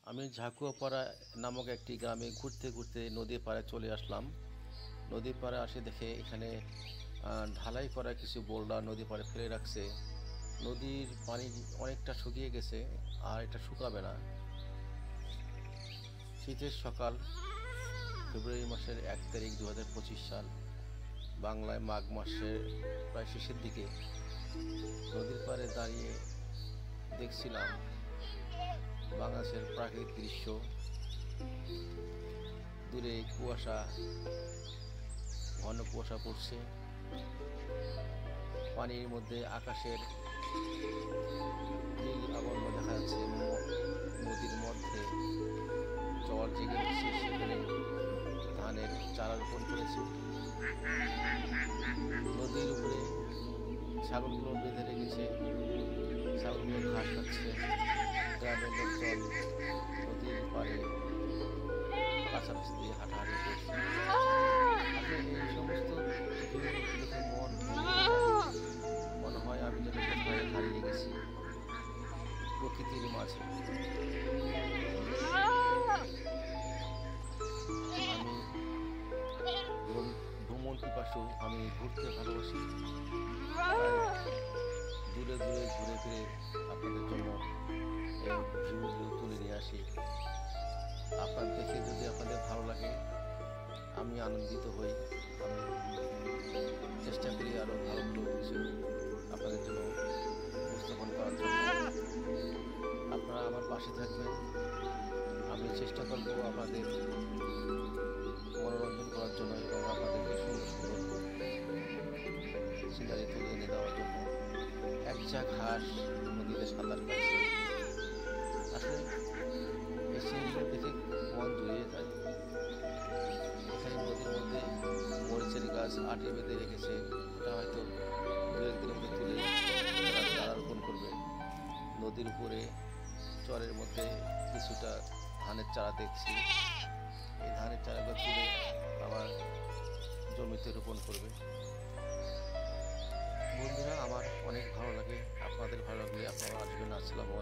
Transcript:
আমি ঝাকুয়াপাড়া নামক একটি গ্রামে ঘুরতে ঘুরতে নদীর পাড়ে চলে আসলাম। নদীর পাড়ে আসে দেখে এখানে ঢালাই করা কিছু বোল্ডার নদীর পাড়ে ফেলে রাখছে। নদীর পানি অনেকটা শুকিয়ে গেছে, আর এটা শুকাবে না। শীতের সকাল, ফেব্রুয়ারি মাসের 1 তারিখ 2025 সাল, বাংলায় মাঘ মাসের প্রায় শেষের দিকে নদীর পাড়ে দাঁড়িয়ে দেখছিলাম বাংলাদেশের প্রাকৃতিক দৃশ্য। দূরে কুয়াশা, ঘন কুয়াশা পড়ছে, পানির মধ্যে আকাশের নীল আবর্ণ দেখা যাচ্ছে। নদীর মধ্যে চর জেগে উঠছে, সেখানে ধানের চারা রোপণ করেছে। নদীর উপরে ছাগলগুলো বেঁধে রেখেছে, ছাগলগুলো ঘাস খাচ্ছে। গ্রামের লোকজন নদীর পাড়ে কাছাকাছি দিয়ে হাঁটাহাঁটি করছে। আসলে এই সমস্ত দেখে মনে হয় আমি যেন কোথায় হারিয়ে গেছি প্রকৃতির মাঝে। আমি ভ্রমণ পিপাসু, আমি ঘুরতে ভালোবাসি। দূরে দূরে ঘুরে ফিরে আপনাদের জন্য এই ভিউগুলো তুলে নিয়ে আসি। আপনার দেখে যদি আপনাদের ভালো লাগে, আমি আনন্দিত হই। আমি চেষ্টা করি আরও ভালো ভালো কিছু আপনাদের জন্য উপস্থাপন করার জন্য। আপনারা আমার পাশে থাকবেন। আমি চেষ্টা করব আপনাদের মনোরঞ্জন করার জন্য এবং আপনাদেরকে সুন্দর সুন্দর সিনারি তুলে এনে দেওয়ার জন্য। এক ঝাঁক হাঁস নদীতে সাঁতার কাটছে। আসলে এই সিনগুলো দেখে মন জুড়িয়ে যায়। এখানে নদীর মধ্যে মরিচের গাছ আটে বেঁধে রেখেছে। এটা হয়তো দু একদিনের মধ্যে তুলে চারা রোপণ করবে। নদীর উপরে চরের মধ্যে কিছুটা ধানের চারা দেখছি। এই ধানের চারাগুলো তুলে আবার জমিতে রোপণ করবে। বন্ধুরা, আমার অনেক ভালো লাগে। আপনাদের ভালো লাগলে আপনারা আসবেন। আসসালামু আলাইকুম।